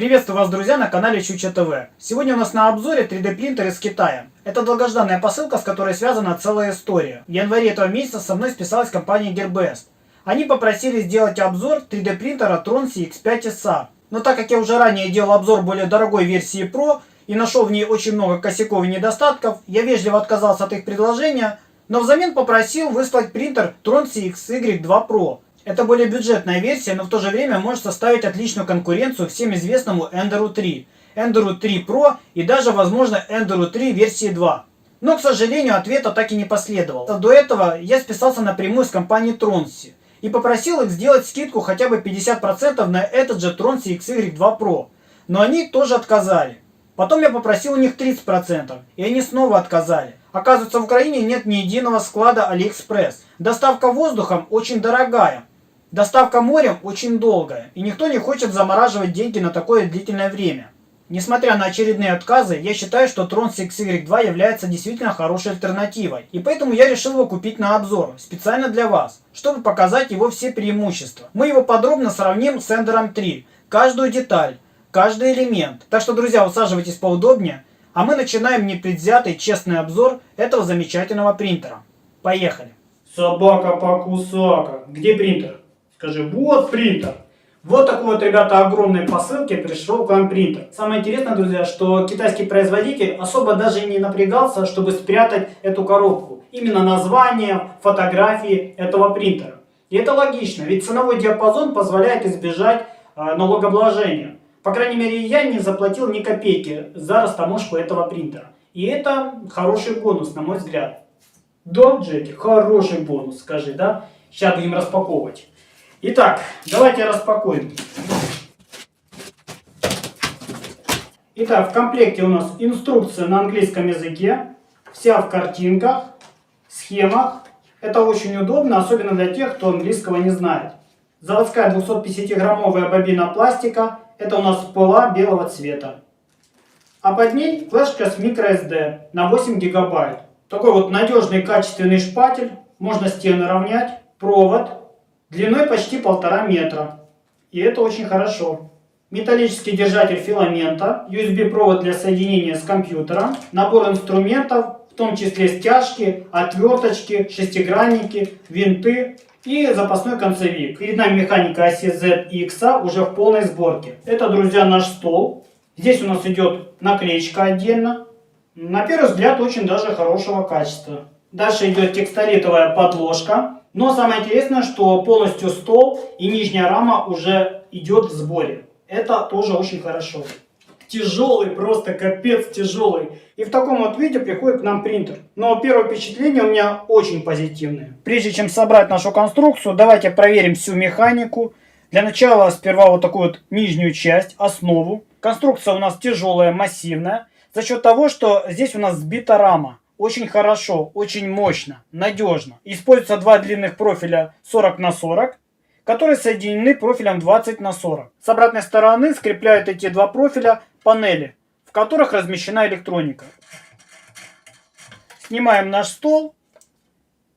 Приветствую вас, друзья, на канале Чуча ТВ. Сегодня у нас на обзоре 3D принтер из Китая. Это долгожданная посылка, с которой связана целая история. В январе этого месяца со мной списалась компания Gearbest. Они попросили сделать обзор 3D принтера Tronci X5SA. Но так как я уже ранее делал обзор более дорогой версии Pro и нашел в ней очень много косяков и недостатков, я вежливо отказался от их предложения, но взамен попросил выслать принтер Tronci XY2 Pro. Это более бюджетная версия, но в то же время может составить отличную конкуренцию всем известному Enderu 3, Enderu 3 Pro и даже, возможно, Enderu 3 версии 2. Но, к сожалению, ответа так и не последовало. До этого я списался напрямую с компанией Tronci и попросил их сделать скидку хотя бы 50% на этот же Tronci XY2 Pro. Но они тоже отказали. Потом я попросил у них 30%, и они снова отказали. Оказывается, в Украине нет ни единого склада AliExpress. Доставка воздухом очень дорогая. Доставка морем очень долгая, и никто не хочет замораживать деньги на такое длительное время. Несмотря на очередные отказы, я считаю, что Tronci XY2 является действительно хорошей альтернативой, и поэтому я решил его купить на обзор, специально для вас, чтобы показать его все преимущества. Мы его подробно сравним с Enderu 3, каждую деталь, каждый элемент. Так что, друзья, усаживайтесь поудобнее, а мы начинаем непредвзятый честный обзор этого замечательного принтера. Поехали! Собака-покусака. Где принтер? Скажи, вот принтер. Вот такой вот, ребята, огромной посылки пришел к вам принтер. Самое интересное, друзья, что китайский производитель особо даже не напрягался, чтобы спрятать эту коробку. Именно название, фотографии этого принтера. И это логично, ведь ценовой диапазон позволяет избежать налогообложения. По крайней мере, я не заплатил ни копейки за растаможку этого принтера. И это хороший бонус, на мой взгляд. Да, Джеки, хороший бонус, скажи, да? Сейчас будем распаковывать. Итак, давайте распакуем. Итак, в комплекте у нас инструкция на английском языке. Вся в картинках, схемах. Это очень удобно, особенно для тех, кто английского не знает. Заводская 250-граммовая бобина пластика. Это у нас ПЛА белого цвета. А под ней флешка с microSD на 8 гигабайт. Такой вот надежный качественный шпатель. Можно стены равнять. Провод. Длиной почти 1,5 метра. И это очень хорошо. Металлический держатель филамента, USB-провод для соединения с компьютером, набор инструментов, в том числе стяжки, отверточки, шестигранники, винты и запасной концевик. Перед нами механика оси Z и X уже в полной сборке. Это, друзья, наш стол. Здесь у нас идет наклеечка отдельно. На первый взгляд очень даже хорошего качества. Дальше идет текстолитовая подложка. Но самое интересное, что полностью стол и нижняя рама уже идет в сборе. Это тоже очень хорошо. Тяжелый, просто капец тяжелый. И в таком вот виде приходит к нам принтер. Но первое впечатление у меня очень позитивное. Прежде чем собрать нашу конструкцию, давайте проверим всю механику. Для начала сперва вот такую вот нижнюю часть, основу. Конструкция у нас тяжелая, массивная. За счет того, что здесь у нас сбита рама. Очень хорошо, очень мощно, надежно. Используются два длинных профиля 40 на 40, которые соединены профилем 20 на 40. С обратной стороны скрепляют эти два профиля панели, в которых размещена электроника. Снимаем наш стол.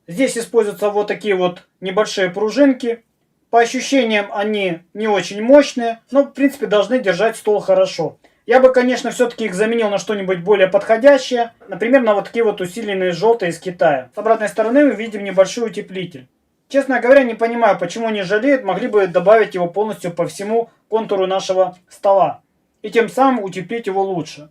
Здесь используются вот такие вот небольшие пружинки. По ощущениям они не очень мощные, но в принципе должны держать стол хорошо. Я бы, конечно, все-таки их заменил на что-нибудь более подходящее. Например, на вот такие вот усиленные желтые из Китая. С обратной стороны мы видим небольшой утеплитель. Честно говоря, не понимаю, почему они жалеют. Могли бы добавить его полностью по всему контуру нашего стола. И тем самым утеплить его лучше.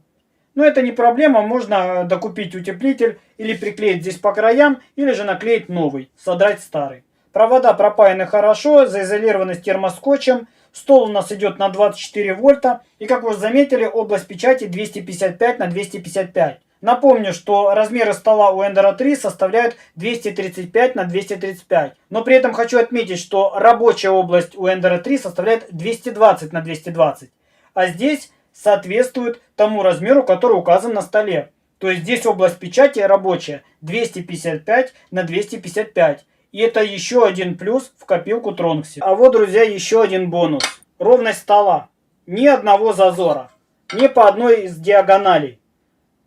Но это не проблема. Можно докупить утеплитель или приклеить здесь по краям. Или же наклеить новый, содрать старый. Провода пропаяны хорошо, заизолированы с термоскотчем. Стол у нас идет на 24 вольта. И как вы заметили, область печати 255 на 255. Напомню, что размеры стола у Enderu 3 составляют 235 на 235. Но при этом хочу отметить, что рабочая область у Enderu 3 составляет 220 на 220. А здесь соответствует тому размеру, который указан на столе. То есть здесь область печати рабочая 255 на 255. И это еще один плюс в копилку Tronci. А вот, друзья, еще один бонус. Ровность стола. Ни одного зазора. Ни по одной из диагоналей.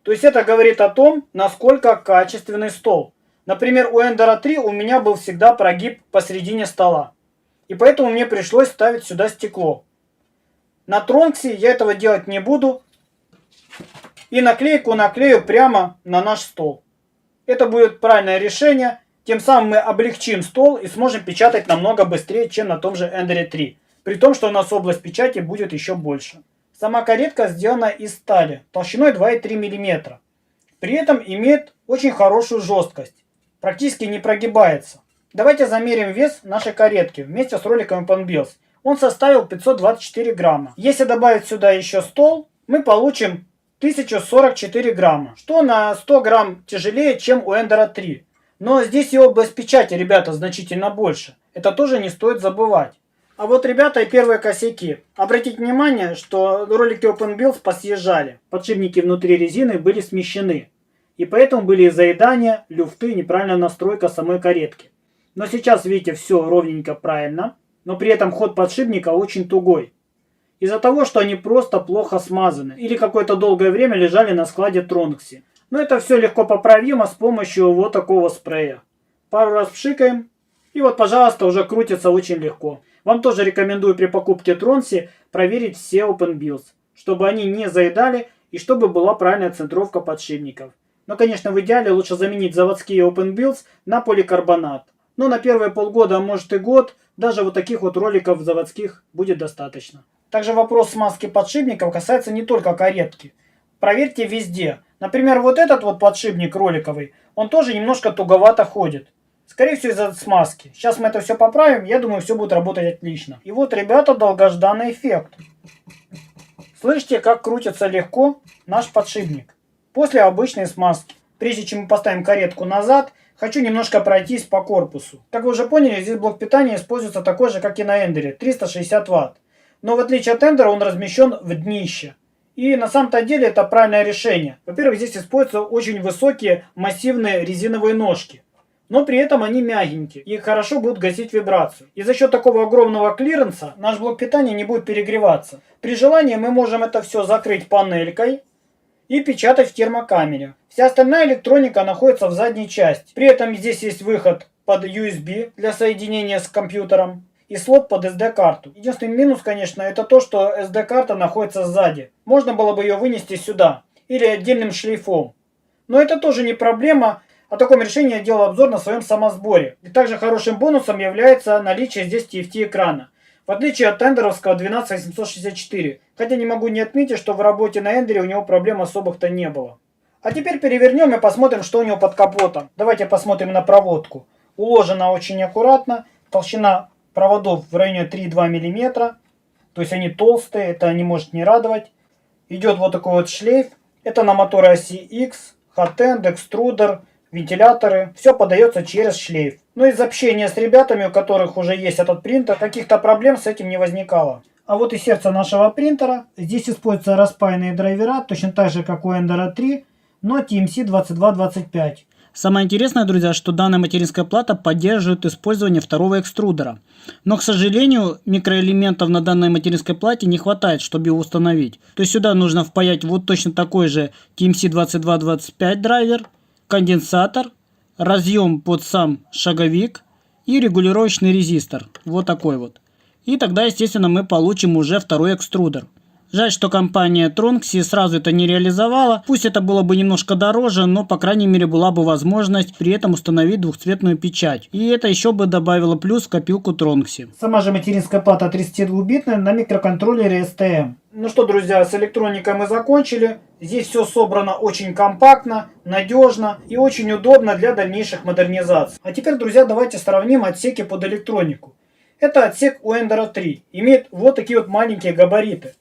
То есть это говорит о том, насколько качественный стол. Например, у Enderu 3 у меня был всегда прогиб посередине стола. И поэтому мне пришлось ставить сюда стекло. На Тронксе я этого делать не буду. И наклейку наклею прямо на наш стол. Это будет правильное решение. Тем самым мы облегчим стол и сможем печатать намного быстрее, чем на том же Ender 3. При том, что у нас область печати будет еще больше. Сама каретка сделана из стали толщиной 2,3 мм. При этом имеет очень хорошую жесткость. Практически не прогибается. Давайте замерим вес нашей каретки вместе с роликом OpenBuilds. Он составил 524 грамма. Если добавить сюда еще стол, мы получим 1044 грамма. Что на 100 грамм тяжелее, чем у Ender 3. Но здесь и область печати, ребята, значительно больше. Это тоже не стоит забывать. А вот, ребята, и первые косяки. Обратите внимание, что ролики OpenBuilds посъезжали. Подшипники внутри резины были смещены. И поэтому были заедания, люфты, неправильная настройка самой каретки. Но сейчас, видите, все ровненько, правильно. Но при этом ход подшипника очень тугой. Из-за того, что они просто плохо смазаны. Или какое-то долгое время лежали на складе Тронксе. Но это все легко поправимо с помощью вот такого спрея. Пару раз пшикаем. И вот, пожалуйста, уже крутится очень легко. Вам тоже рекомендую при покупке Тронкси проверить все OpenBuilds, чтобы они не заедали и чтобы была правильная центровка подшипников. Но, конечно, в идеале лучше заменить заводские OpenBuilds на поликарбонат. Но на первые полгода, а может и год, даже вот таких вот роликов заводских будет достаточно. Также вопрос смазки подшипников касается не только каретки. Проверьте везде. Например, вот этот вот подшипник роликовый, он тоже немножко туговато ходит. Скорее всего, из-за смазки. Сейчас мы это все поправим, я думаю, все будет работать отлично. И вот, ребята, долгожданный эффект. Слышите, как крутится легко наш подшипник после обычной смазки. Прежде чем мы поставим каретку назад, хочу немножко пройтись по корпусу. Как вы уже поняли, здесь блок питания используется такой же, как и на Эндере, 360 Вт. Но в отличие от Эндера, он размещен в днище. И на самом-то деле это правильное решение. Во-первых, здесь используются очень высокие массивные резиновые ножки. Но при этом они мягенькие и хорошо будут гасить вибрацию. И за счет такого огромного клиренса наш блок питания не будет перегреваться. При желании мы можем это все закрыть панелькой и печатать в термокамере. Вся остальная электроника находится в задней части. При этом здесь есть выход под USB для соединения с компьютером и слот под SD-карту. Единственный минус, конечно, это то, что SD-карта находится сзади. Можно было бы ее вынести сюда или отдельным шлейфом. Но это тоже не проблема. О таком решении я делал обзор на своем самосборе. И также хорошим бонусом является наличие здесь TFT экрана. В отличие от эндеровского 12864. Хотя не могу не отметить, что в работе на эндере у него проблем особых-то не было. А теперь перевернем и посмотрим, что у него под капотом. Давайте посмотрим на проводку. Уложена очень аккуратно. Толщина проводов в районе 3,2 мм. То есть они толстые, это не может не радовать. Идет вот такой вот шлейф. Это на моторы оси X, хот-энд, экструдер, вентиляторы. Все подается через шлейф. Но из общения с ребятами, у которых уже есть этот принтер, каких-то проблем с этим не возникало. А вот и сердце нашего принтера. Здесь используются распаянные драйвера, точно так же, как у Ender 3, но TMC2225. Самое интересное, друзья, что данная материнская плата поддерживает использование второго экструдера. Но, к сожалению, микроэлементов на данной материнской плате не хватает, чтобы его установить. То есть сюда нужно впаять вот точно такой же TMC2225 драйвер, конденсатор, разъем под сам шаговик и регулировочный резистор. Вот такой вот. И тогда, естественно, мы получим уже второй экструдер. Жаль, что компания Tronxy сразу это не реализовала. Пусть это было бы немножко дороже, но, по крайней мере, была бы возможность при этом установить двухцветную печать. И это еще бы добавило плюс в копилку Tronxy. Сама же материнская плата 32-битная на микроконтроллере STM. Ну что, друзья, с электроникой мы закончили. Здесь все собрано очень компактно, надежно и очень удобно для дальнейших модернизаций. А теперь, друзья, давайте сравним отсеки под электронику. Это отсек у Ender 3. Имеет вот такие вот маленькие габариты.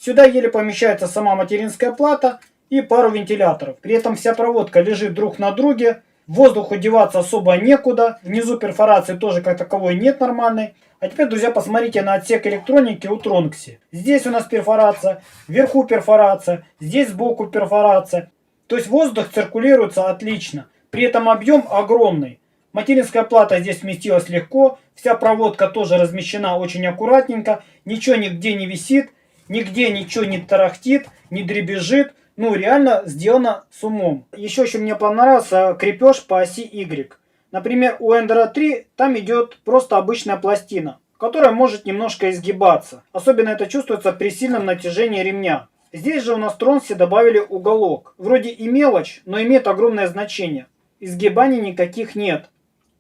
Сюда еле помещается сама материнская плата и пару вентиляторов. При этом вся проводка лежит друг на друге. Воздуху деваться особо некуда. Внизу перфорации тоже как таковой нет нормальной. А теперь, друзья, посмотрите на отсек электроники у Tronxy. Здесь у нас перфорация, вверху перфорация, здесь сбоку перфорация. То есть воздух циркулируется отлично. При этом объем огромный. Материнская плата здесь вместилась легко. Вся проводка тоже размещена очень аккуратненько. Ничего нигде не висит. Нигде ничего не тарахтит, не дребезжит. Ну, реально сделано с умом. Еще мне понравился крепеж по оси Y. Например, у Ender 3 там идет просто обычная пластина. которая может немножко изгибаться. Особенно это чувствуется при сильном натяжении ремня. Здесь же у нас Тронксе добавили уголок. Вроде и мелочь, но имеет огромное значение. Изгибаний никаких нет.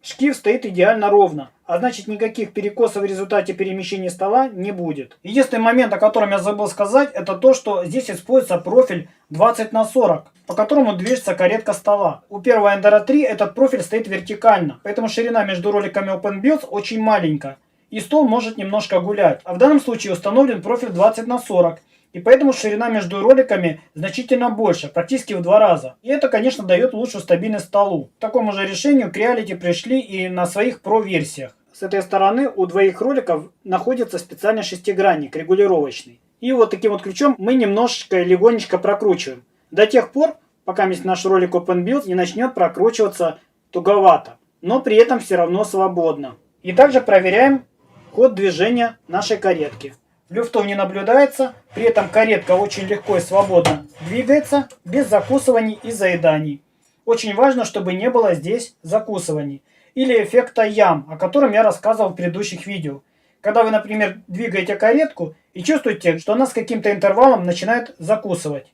Шкив стоит идеально ровно, а значит никаких перекосов в результате перемещения стола не будет. Единственный момент, о котором я забыл сказать, это то, что здесь используется профиль 20×40, по которому движется каретка стола. У первого Enduro 3 этот профиль стоит вертикально, поэтому ширина между роликами OpenBuilds очень маленькая, и стол может немножко гулять. А в данном случае установлен профиль 20×40. И поэтому ширина между роликами значительно больше, практически в 2 раза. И это, конечно, дает лучшую стабильность столу. К такому же решению Creality пришли и на своих Pro-версиях. С этой стороны у двоих роликов находится специальный шестигранник регулировочный. И вот таким вот ключом мы немножечко легонечко прокручиваем. До тех пор, пока наш ролик OpenBuild не начнет прокручиваться туговато. Но при этом все равно свободно. И также проверяем ход движения нашей каретки. Люфтов не наблюдается, при этом каретка очень легко и свободно двигается, без закусываний и заеданий. Очень важно, чтобы не было здесь закусываний. Или эффекта ям, о котором я рассказывал в предыдущих видео. Когда вы, например, двигаете каретку и чувствуете, что она с каким-то интервалом начинает закусывать.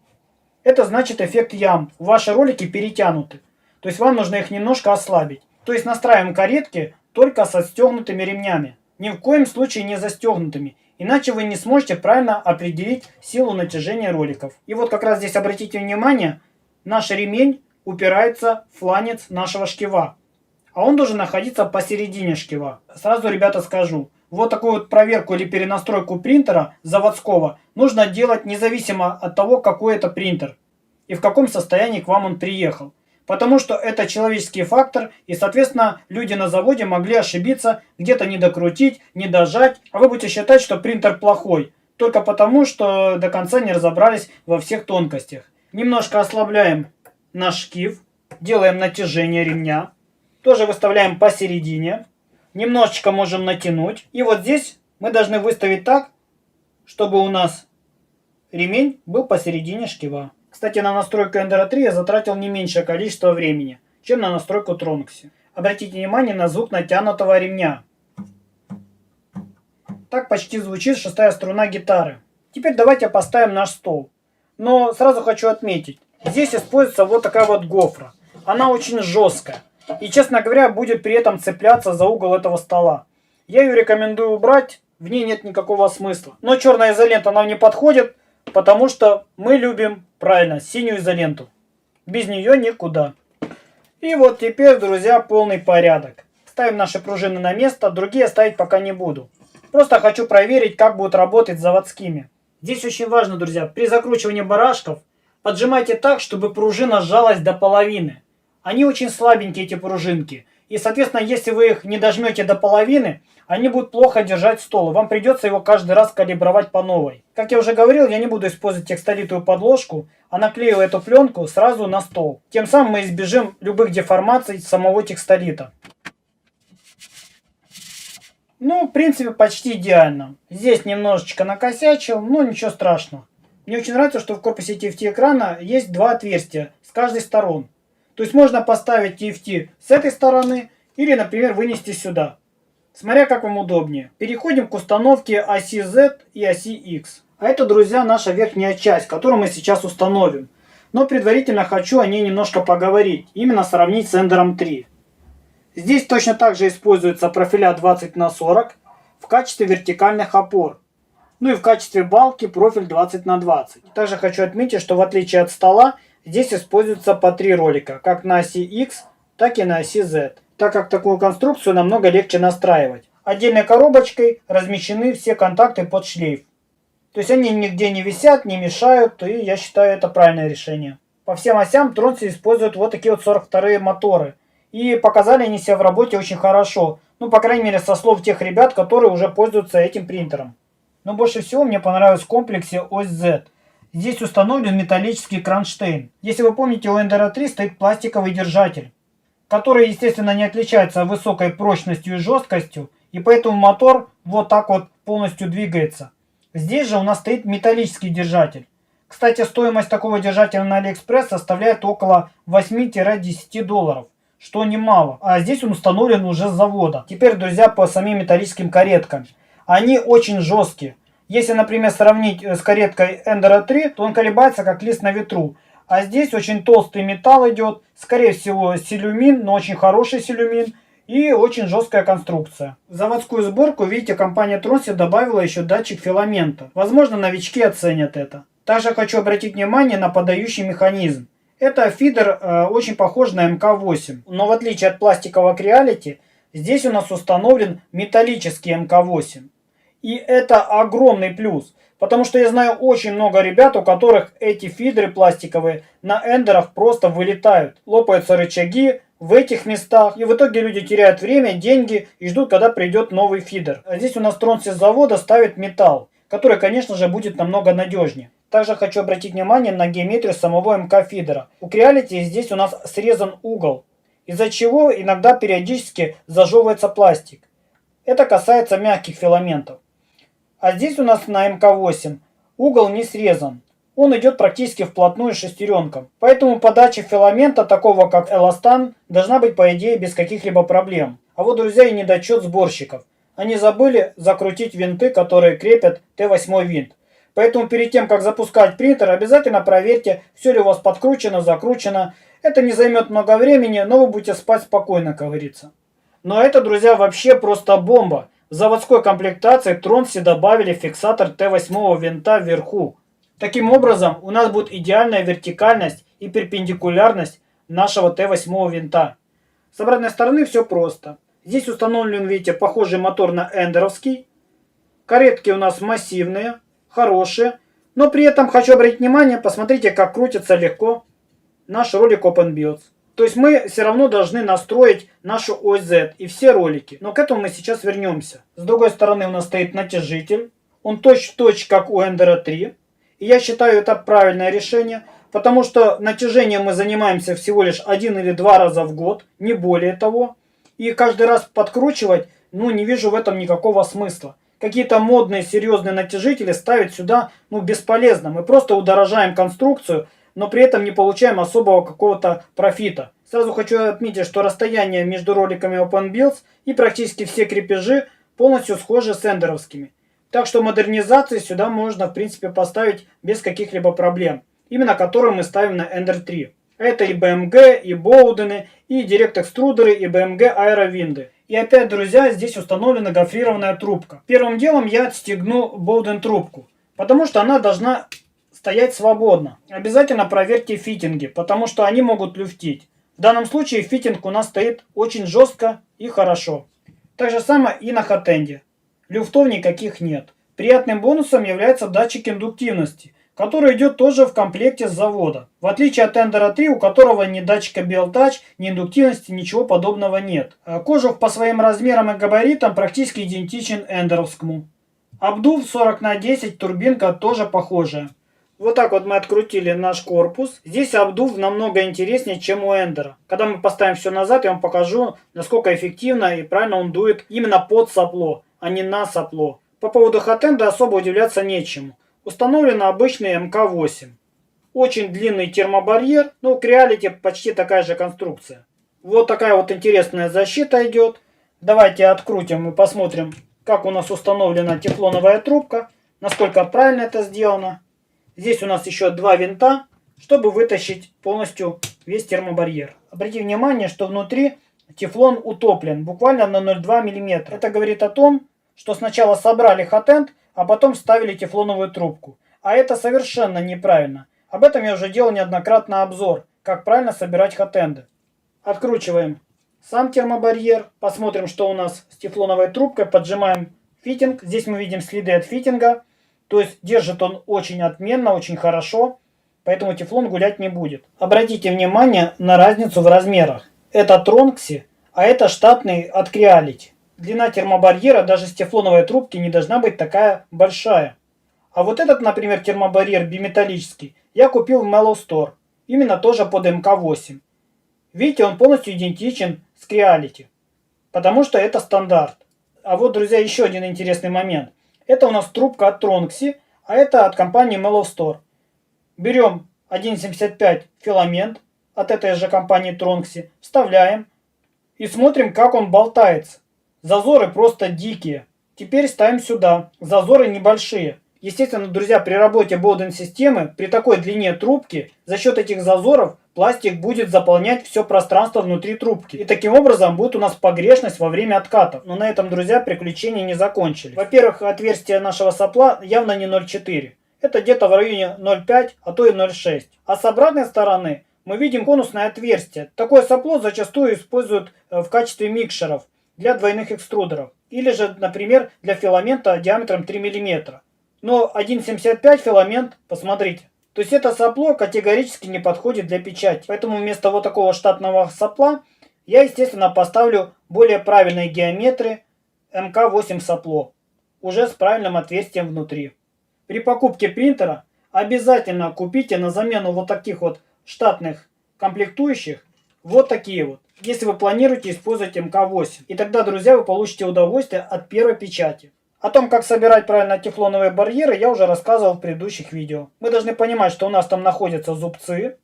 Это значит эффект ям. Ваши ролики перетянуты. То есть вам нужно их немножко ослабить. То есть настраиваем каретки только со стегнутыми ремнями. Ни в коем случае не застегнутыми. Иначе вы не сможете правильно определить силу натяжения роликов. И вот как раз здесь обратите внимание, наш ремень упирается в фланец нашего шкива. А он должен находиться посередине шкива. Сразу, ребята, скажу. Вот такую вот проверку или перенастройку принтера заводского нужно делать независимо от того, какой это принтер. И в каком состоянии к вам он приехал. Потому что это человеческий фактор, и, соответственно, люди на заводе могли ошибиться, где-то не докрутить, не дожать, а вы будете считать, что принтер плохой, только потому, что до конца не разобрались во всех тонкостях. Немножко ослабляем наш шкив, делаем натяжение ремня, тоже выставляем посередине, немножечко можем натянуть, и вот здесь мы должны выставить так, чтобы у нас ремень был посередине шкива. Кстати, на настройку Enduro 3 я затратил не меньшее количество времени, чем на настройку Tronxy. Обратите внимание на звук натянутого ремня. Так почти звучит 6-я струна гитары. Теперь давайте поставим наш стол. Но сразу хочу отметить, здесь используется вот такая вот гофра. Она очень жесткая. И, честно говоря, будет при этом цепляться за угол этого стола. Я ее рекомендую убрать, в ней нет никакого смысла. Но черная изолента нам не подходит, потому что мы любим, правильно, синюю изоленту. Без нее никуда. И вот теперь, друзья, полный порядок. Ставим наши пружины на место, другие ставить пока не буду. Просто хочу проверить, как будут работать заводскими. Здесь очень важно, друзья, при закручивании барашков поджимайте так, чтобы пружина сжалась до половины. Они очень слабенькие, эти пружинки. И, соответственно, если вы их не дожмете до половины, они будут плохо держать стол. Вам придется его каждый раз калибровать по новой. Как я уже говорил, я не буду использовать текстолитовую подложку, а наклею эту пленку сразу на стол. Тем самым мы избежим любых деформаций самого текстолита. Ну, в принципе, почти идеально. Здесь немножечко накосячил, но ничего страшного. Мне очень нравится, что в корпусе TFT экрана есть 2 отверстия с каждой стороны. То есть можно поставить TFT с этой стороны или, например, вынести сюда. Смотря как вам удобнее. Переходим к установке оси Z и оси X. А это, друзья, наша верхняя часть, которую мы сейчас установим. Но предварительно хочу о ней немножко поговорить. Именно сравнить с Enduro 3. Здесь точно так же используются профиля 20×40 в качестве вертикальных опор. Ну и в качестве балки профиль 20×20. Также хочу отметить, что в отличие от стола, здесь используется по 3 ролика, как на оси X, так и на оси Z. Так как такую конструкцию намного легче настраивать. Отдельной коробочкой размещены все контакты под шлейф. То есть они нигде не висят, не мешают, и я считаю это правильное решение. По всем осям Tronxy используют вот такие вот 42-е моторы. И показали они себя в работе очень хорошо. Ну, по крайней мере, со слов тех ребят, которые уже пользуются этим принтером. Но больше всего мне понравилось в комплексе ось Z. Здесь установлен металлический кронштейн. Если вы помните, у Enduro 3 стоит пластиковый держатель, который, естественно, не отличается высокой прочностью и жесткостью, и поэтому мотор вот так вот полностью двигается. Здесь же у нас стоит металлический держатель. Кстати, стоимость такого держателя на AliExpress составляет около $8-10. что немало. А здесь он установлен уже с завода. Теперь, друзья, по самим металлическим кареткам. Они очень жесткие. Если, например, сравнить с кареткой Enduro 3, то он колебается как лист на ветру. А здесь очень толстый металл идет, скорее всего силюмин, но очень хороший силюмин. И очень жесткая конструкция. В заводскую сборку, видите, компания Tronci добавила еще датчик филамента. Возможно, новички оценят это. Также хочу обратить внимание на подающий механизм. Это фидер очень похож на МК-8. Но в отличие от пластикового Creality, здесь у нас установлен металлический МК-8. И это огромный плюс. Потому что я знаю очень много ребят, у которых эти фидеры пластиковые на эндерах просто вылетают. Лопаются рычаги в этих местах. И в итоге люди теряют время, деньги и ждут, когда придет новый фидер. А здесь у нас Tronci с завода ставит металл, который, конечно же, будет намного надежнее. Также хочу обратить внимание на геометрию самого МК-фидера. У Creality здесь у нас срезан угол, из-за чего иногда периодически зажевывается пластик. Это касается мягких филаментов. А здесь у нас на МК-8 угол не срезан. Он идет практически вплотную с шестеренком. Поэтому подача филамента, такого как Эластан, должна быть по идее без каких-либо проблем. А вот, друзья, и недочет сборщиков. Они забыли закрутить винты, которые крепят Т8 винт. Поэтому перед тем, как запускать принтер, обязательно проверьте, все ли у вас подкручено, закручено. Это не займет много времени, но вы будете спать спокойно, как говорится. Но это, друзья, вообще просто бомба. В заводской комплектации Tronci добавили фиксатор Т8 винта вверху. Таким образом, у нас будет идеальная вертикальность и перпендикулярность нашего Т8 винта. С обратной стороны все просто. Здесь установлен, видите, похожий мотор на эндеровский. Каретки у нас массивные, хорошие. Но при этом хочу обратить внимание, посмотрите, как крутится легко наш ролик OpenBuilds. То есть мы все равно должны настроить нашу ось Z и все ролики. Но к этому мы сейчас вернемся. С другой стороны у нас стоит натяжитель. Он точь-в-точь как у Enduro 3. И я считаю это правильное решение. Потому что натяжением мы занимаемся всего лишь 1 или 2 раза в год. Не более того. И каждый раз подкручивать, не вижу в этом никакого смысла. Какие-то модные серьезные натяжители ставить сюда бесполезно. Мы просто удорожаем конструкцию, но при этом не получаем особого какого-то профита. Сразу хочу отметить, что расстояние между роликами OpenBuilds и практически все крепежи полностью схожи с эндеровскими. Так что модернизации сюда можно в принципе поставить без каких-либо проблем. Именно которые мы ставим на Ender 3. Это и BMG, и Bowden, и Direct экструдеры, и BMG аэровинды. И опять, друзья, здесь установлена гофрированная трубка. Первым делом я отстегну Bowden трубку, потому что она должна стоять свободно. Обязательно проверьте фитинги, потому что они могут люфтить. В данном случае фитинг у нас стоит очень жестко и хорошо. Так же самое и на хатенде. Люфтов никаких нет. Приятным бонусом является датчик индуктивности, который идет тоже в комплекте с завода. В отличие от Enduro 3, у которого ни датчика BLTouch, ни индуктивности, ничего подобного нет. Кожух по своим размерам и габаритам практически идентичен эндеровскому. Обдув 40×10, турбинка тоже похожая. Вот так вот мы открутили наш корпус. Здесь обдув намного интереснее, чем у Enduro. Когда мы поставим все назад, я вам покажу, насколько эффективно и правильно он дует именно под сопло, а не на сопло. По поводу хатенда особо удивляться нечему. Установлен обычный МК-8. Очень длинный термобарьер, у Creality почти такая же конструкция. Вот такая вот интересная защита идет. Давайте открутим и посмотрим, как у нас установлена тефлоновая трубка, насколько правильно это сделано. Здесь у нас еще 2 винта, чтобы вытащить полностью весь термобарьер. Обратите внимание, что внутри тефлон утоплен буквально на 0,2 мм. Это говорит о том, что сначала собрали хатенд, а потом ставили тефлоновую трубку. А это совершенно неправильно. Об этом я уже делал неоднократно обзор, как правильно собирать хатенды. Откручиваем сам термобарьер. Посмотрим, что у нас с тефлоновой трубкой. Поджимаем фитинг. Здесь мы видим следы от фитинга. То есть держит он очень отменно, очень хорошо. Поэтому тефлон гулять не будет. Обратите внимание на разницу в размерах. Это Tronci, а это штатный от Creality. Длина термобарьера даже с тефлоновой трубки не должна быть такая большая. А вот этот, например, термобарьер биметаллический я купил в Mellow Store. Именно тоже под МК-8. Видите, он полностью идентичен с Creality. Потому что это стандарт. А вот, друзья, еще один интересный момент. Это у нас трубка от Tronci, а это от компании Mellow Store. Берем 1,75 филамент, от этой же компании Tronxy, вставляем и смотрим, как он болтается. Зазоры просто дикие. Теперь ставим сюда. Зазоры небольшие. Естественно, друзья, при работе Bowden-системы, при такой длине трубки, за счет этих зазоров пластик будет заполнять все пространство внутри трубки. И таким образом будет у нас погрешность во время откатов. Но на этом, друзья, приключения не закончились. Во-первых, отверстие нашего сопла явно не 0,4. Это где-то в районе 0,5, а то и 0,6. А с обратной стороны мы видим конусное отверстие. Такое сопло зачастую используют в качестве микшеров для двойных экструдеров. Или же, например, для филамента диаметром 3 мм. Но 1,75 филамент, посмотрите. То есть это сопло категорически не подходит для печати. Поэтому вместо вот такого штатного сопла я, естественно, поставлю более правильной геометрии МК8 сопло. Уже с правильным отверстием внутри. При покупке принтера обязательно купите на замену вот таких вот штатных комплектующих вот такие вот. Если вы планируете использовать МК8. И тогда, друзья, вы получите удовольствие от первой печати. О том, как собирать правильно тефлоновые барьеры, я уже рассказывал в предыдущих видео. Мы должны понимать, что у нас там находятся зубцы.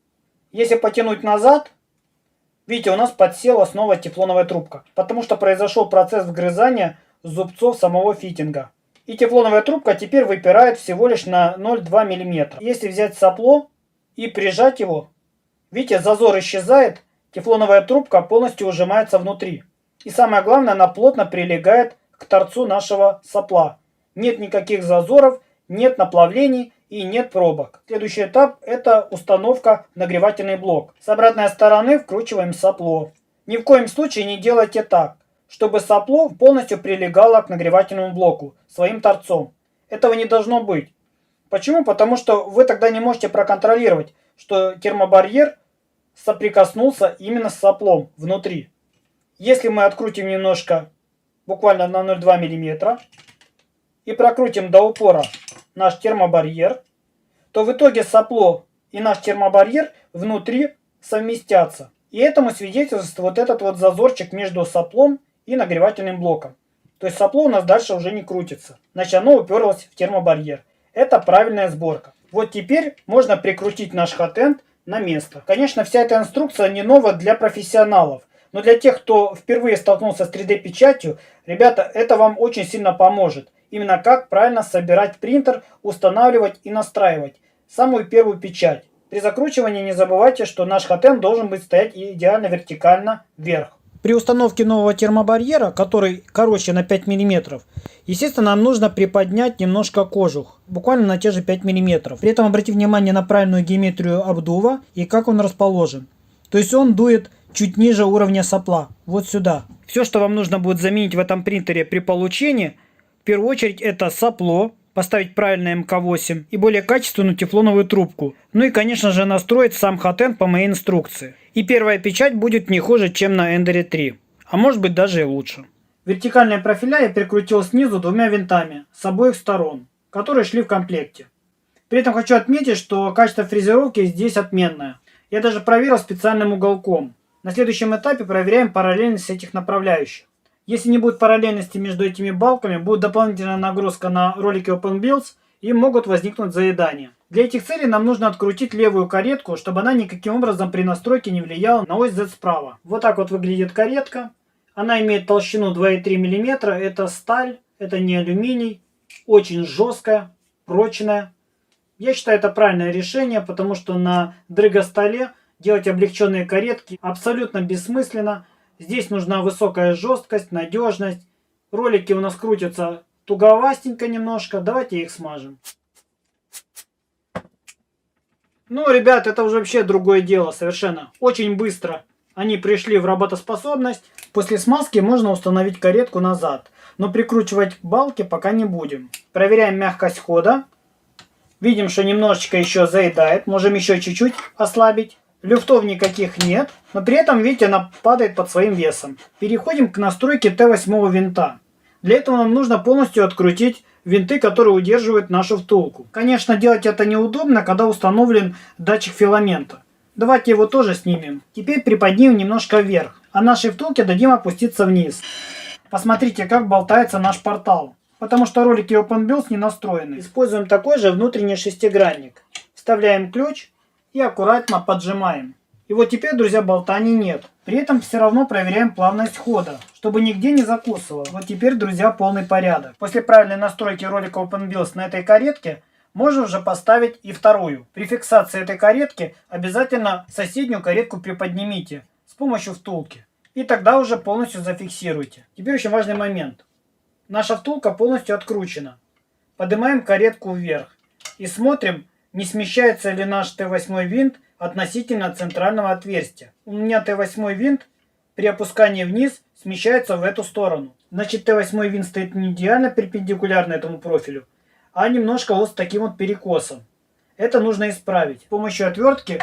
Если потянуть назад, видите, у нас подсела снова тефлоновая трубка. Потому что произошел процесс вгрызания зубцов самого фитинга. И тефлоновая трубка теперь выпирает всего лишь на 0,2 мм. Если взять сопло и прижать его, видите, зазор исчезает, тефлоновая трубка полностью ужимается внутри. И самое главное, она плотно прилегает к торцу нашего сопла. Нет никаких зазоров, нет наплавлений и нет пробок. Следующий этап — это установка в нагревательный блок. С обратной стороны вкручиваем сопло. Ни в коем случае не делайте так, чтобы сопло полностью прилегало к нагревательному блоку своим торцом. Этого не должно быть. Почему? Потому что вы тогда не можете проконтролировать, что термобарьер соприкоснулся именно с соплом внутри. Если мы открутим немножко, буквально на 0,2 мм, и прокрутим до упора наш термобарьер, то в итоге сопло и наш термобарьер внутри совместятся. И этому свидетельствует вот этот вот зазорчик между соплом и нагревательным блоком. То есть сопло у нас дальше уже не крутится. Значит, оно уперлось в термобарьер. Это правильная сборка. Вот теперь можно прикрутить наш хот-энд на место. Конечно, вся эта инструкция не новая для профессионалов. Но для тех, кто впервые столкнулся с 3D-печатью, ребята, это вам очень сильно поможет. Именно как правильно собирать принтер, устанавливать и настраивать самую первую печать. При закручивании не забывайте, что наш хот-энд должен быть стоять идеально вертикально вверх. При установке нового термобарьера, который короче на 5 мм, естественно, нам нужно приподнять немножко кожух, буквально на те же 5 мм. При этом обратите внимание на правильную геометрию обдува и как он расположен. То есть он дует чуть ниже уровня сопла, вот сюда. Все, что вам нужно будет заменить в этом принтере при получении, в первую очередь это сопло, поставить правильное МК8 и более качественную тефлоновую трубку. Ну и, конечно же, настроить сам хот-энд по моей инструкции. И первая печать будет не хуже, чем на Ender 3. А может быть даже и лучше. Вертикальные профиля я прикрутил снизу двумя винтами с обоих сторон, которые шли в комплекте. При этом хочу отметить, что качество фрезеровки здесь отменное. Я даже проверил специальным уголком. На следующем этапе проверяем параллельность этих направляющих. Если не будет параллельности между этими балками, будет дополнительная нагрузка на ролики OpenBuilds и могут возникнуть заедания. Для этих целей нам нужно открутить левую каретку, чтобы она никаким образом при настройке не влияла на ось Z справа. Вот так вот выглядит каретка. Она имеет толщину 2,3 мм. Это сталь, это не алюминий. Очень жесткая, прочная. Я считаю, это правильное решение, потому что на дрыгостоле делать облегченные каретки абсолютно бессмысленно. Здесь нужна высокая жесткость, надежность. Ролики у нас крутятся туговастенько немножко. Давайте их смажем. Ну, ребят, это уже вообще другое дело совершенно. Очень быстро они пришли в работоспособность. После смазки можно установить каретку назад. Но прикручивать балки пока не будем. Проверяем мягкость хода. Видим, что немножечко еще заедает. Можем еще чуть-чуть ослабить. Люфтов никаких нет, но при этом, видите, она падает под своим весом. Переходим к настройке Т8 винта. Для этого нам нужно полностью открутить винты, которые удерживают нашу втулку. Конечно, делать это неудобно, когда установлен датчик филамента. Давайте его тоже снимем. Теперь приподнимем немножко вверх, а нашей втулке дадим опуститься вниз. Посмотрите, как болтается наш портал. Потому что ролики OpenBuilds не настроены. Используем такой же внутренний шестигранник. Вставляем ключ и аккуратно поджимаем. И вот теперь, друзья, болтаний нет. При этом все равно проверяем плавность хода, чтобы нигде не закусывало. Вот теперь, друзья, полный порядок. После правильной настройки ролика OpenWheels на этой каретке можно уже поставить и вторую. При фиксации этой каретки обязательно соседнюю каретку приподнимите с помощью втулки. И тогда уже полностью зафиксируйте. Теперь очень важный момент. Наша втулка полностью откручена. Поднимаем каретку вверх и смотрим, не смещается ли наш Т8 винт относительно центрального отверстия. У меня Т8 винт при опускании вниз смещается в эту сторону. Значит, Т8 винт стоит не идеально перпендикулярно этому профилю, а немножко вот с таким вот перекосом. Это нужно исправить. С помощью отвертки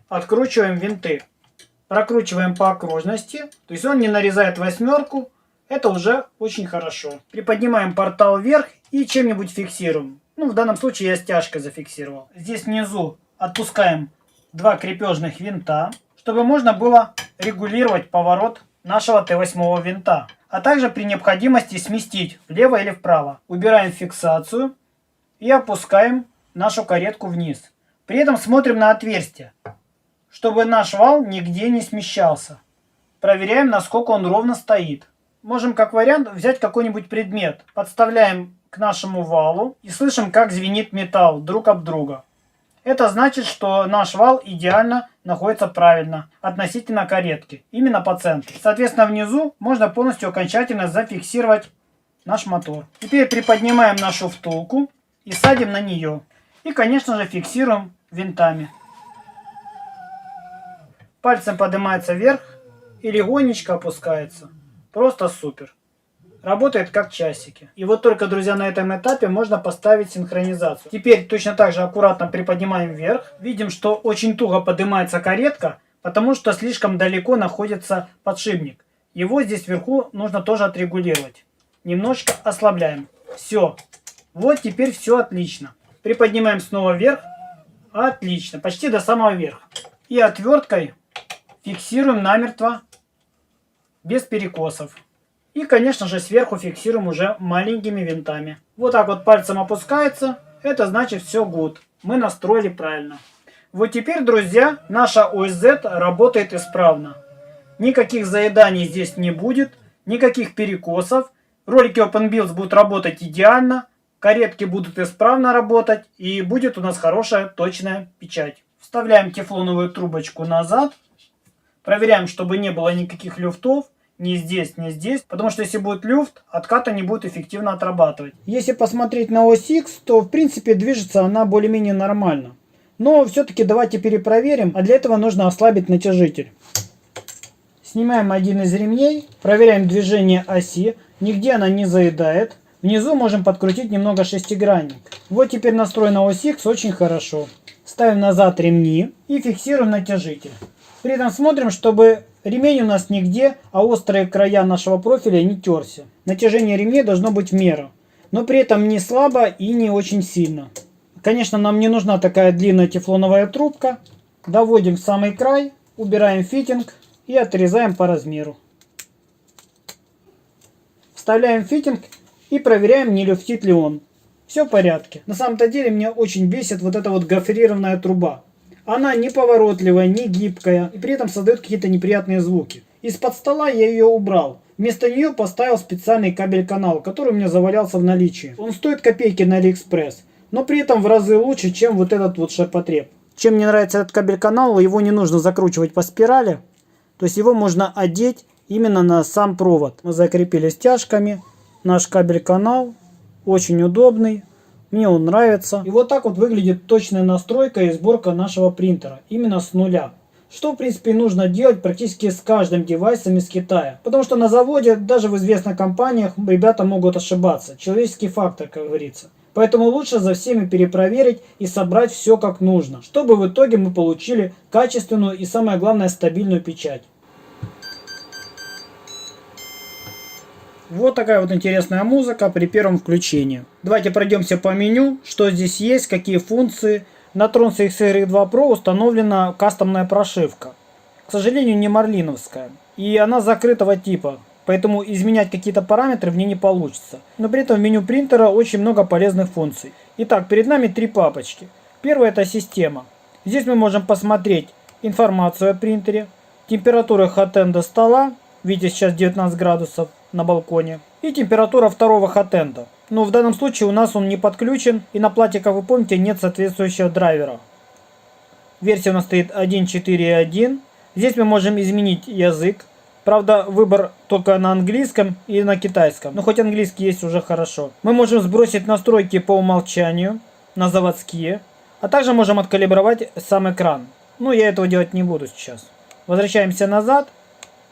откручиваем винты. Прокручиваем по окружности. То есть он не нарезает восьмерку. Это уже очень хорошо. Приподнимаем портал вверх и чем-нибудь фиксируем. Ну, в данном случае я стяжкой зафиксировал. Здесь внизу отпускаем два крепежных винта, чтобы можно было регулировать поворот нашего Т8 винта. А также при необходимости сместить влево или вправо. Убираем фиксацию и опускаем нашу каретку вниз. При этом смотрим на отверстие, чтобы наш вал нигде не смещался. Проверяем, насколько он ровно стоит. Можем как вариант взять какой-нибудь предмет. Подставляем к нашему валу и слышим, как звенит металл друг об друга. Это значит, что наш вал идеально находится правильно относительно каретки, именно по центру. Соответственно, внизу можно полностью окончательно зафиксировать наш мотор. Теперь приподнимаем нашу втулку и садим на нее. И, конечно же, фиксируем винтами. Пальцем поднимается вверх и легонечко опускается. Просто супер. Работает как часики. И вот только, друзья, на этом этапе можно поставить синхронизацию. Теперь точно так же аккуратно приподнимаем вверх. Видим, что очень туго поднимается каретка, потому что слишком далеко находится подшипник. Его здесь вверху нужно тоже отрегулировать. Немножко ослабляем. Все. Вот теперь все отлично. Приподнимаем снова вверх. Отлично. Почти до самого верха. И отверткой фиксируем намертво, без перекосов. И, конечно же, сверху фиксируем уже маленькими винтами. Вот так вот пальцем опускается. Это значит все good. Мы настроили правильно. Вот теперь, друзья, наша OSZ работает исправно. Никаких заеданий здесь не будет. Никаких перекосов. Ролики OpenBuilds будут работать идеально. Каретки будут исправно работать. И будет у нас хорошая точная печать. Вставляем тефлоновую трубочку назад. Проверяем, чтобы не было никаких люфтов. Ни здесь, ни здесь. Потому что если будет люфт, отката не будет эффективно отрабатывать. Если посмотреть на ось X, то в принципе движется она более-менее нормально. Но все-таки давайте перепроверим. А для этого нужно ослабить натяжитель. Снимаем один из ремней. Проверяем движение оси. Нигде она не заедает. Внизу можем подкрутить немного шестигранник. Вот теперь настроена ось X очень хорошо. Ставим назад ремни и фиксируем натяжитель. При этом смотрим, чтобы ремень у нас нигде, а острые края нашего профиля не терся. Натяжение ремней должно быть в меру, но при этом не слабо и не очень сильно. Конечно, нам не нужна такая длинная тефлоновая трубка. Доводим в самый край, убираем фитинг и отрезаем по размеру. Вставляем фитинг и проверяем, не люфтит ли он. Все в порядке. На самом-то деле меня очень бесит вот эта вот гофрированная труба. Она не поворотливая, не гибкая и при этом создает какие-то неприятные звуки. Из-под стола я ее убрал. Вместо нее поставил специальный кабель-канал, который у меня завалялся в наличии. Он стоит копейки на Алиэкспресс, но при этом в разы лучше, чем вот этот вот ширпотреб. Чем мне нравится этот кабель-канал, его не нужно закручивать по спирали. То есть его можно одеть именно на сам провод. Мы закрепили стяжками наш кабель-канал. Очень удобный. Мне он нравится. И вот так вот выглядит точная настройка и сборка нашего принтера. Именно с нуля. Что в принципе нужно делать практически с каждым девайсом из Китая. Потому что на заводе, даже в известных компаниях, ребята могут ошибаться. Человеческий фактор, как говорится. Поэтому лучше за всеми перепроверить и собрать все как нужно. Чтобы в итоге мы получили качественную и самое главное стабильную печать. Вот такая вот интересная музыка при первом включении. Давайте пройдемся по меню, что здесь есть, какие функции. На Tronse XR2 Pro установлена кастомная прошивка. К сожалению, не марлиновская. И она закрытого типа. Поэтому изменять какие-то параметры в ней не получится. Но при этом в меню принтера очень много полезных функций. Итак, перед нами три папочки. Первая — это система. Здесь мы можем посмотреть информацию о принтере, температура хот-энда стола, видите, сейчас 19 градусов на балконе, и температура второго хот-энда. Но в данном случае у нас он не подключен, и на плате, как вы помните, нет соответствующего драйвера. Версия у нас стоит 1.4.1. Здесь мы можем изменить язык. Правда, выбор только на английском и на китайском. Но хоть английский есть, уже хорошо. Мы можем сбросить настройки по умолчанию на заводские. А также можем откалибровать сам экран. Но я этого делать не буду сейчас. Возвращаемся назад.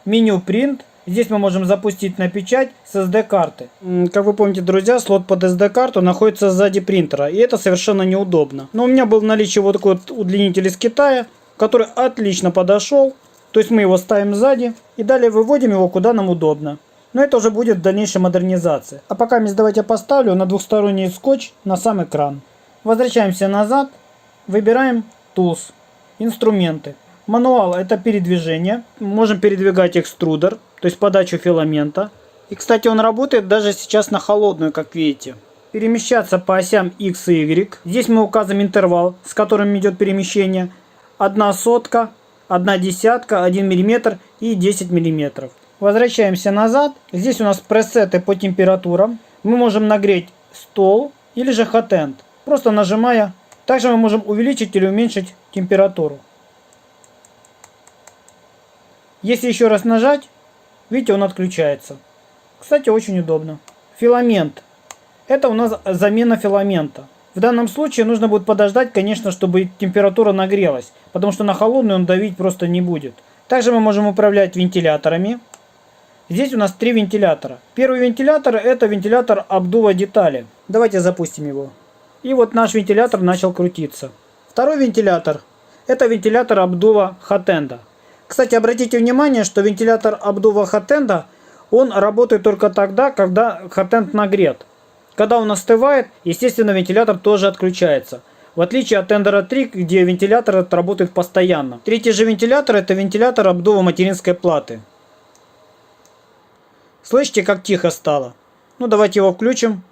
Меню Print. Здесь мы можем запустить на печать с SD-карты. Как вы помните, друзья, слот под SD-карту находится сзади принтера. И это совершенно неудобно. Но у меня был в наличии вот такой вот удлинитель из Китая, который отлично подошел. То есть мы его ставим сзади и далее выводим его куда нам удобно. Но это уже будет в дальнейшей модернизации. А пока давайте поставлю на двухсторонний скотч на сам экран. Возвращаемся назад. Выбираем Tools. Инструменты. Мануал — это передвижение. Можем передвигать экструдер, то есть подачу филамента. И, кстати, он работает даже сейчас на холодную, как видите. Перемещаться по осям X и Y. Здесь мы указываем интервал, с которым идет перемещение. 1/100, 1/10, 1 мм и 10 мм. Возвращаемся назад. Здесь у нас пресеты по температурам. Мы можем нагреть стол или же хот-энд, просто нажимая. Также мы можем увеличить или уменьшить температуру. Если еще раз нажать, видите, он отключается. Кстати, очень удобно. Филамент. Это у нас замена филамента. В данном случае нужно будет подождать, конечно, чтобы температура нагрелась, потому что на холодную он давить просто не будет. Также мы можем управлять вентиляторами. Здесь у нас 3 вентилятора. Первый вентилятор — это вентилятор обдува детали. Давайте запустим его. И вот наш вентилятор начал крутиться. Второй вентилятор — это вентилятор обдува хот-энда. Кстати, обратите внимание, что вентилятор обдува хот-энда, он работает только тогда, когда хот-энд нагрет. Когда он остывает, естественно, вентилятор тоже отключается. В отличие от Ender 3, где вентилятор работает постоянно. Третий же вентилятор — это вентилятор обдува материнской платы. Слышите, как тихо стало? Ну, давайте его включим,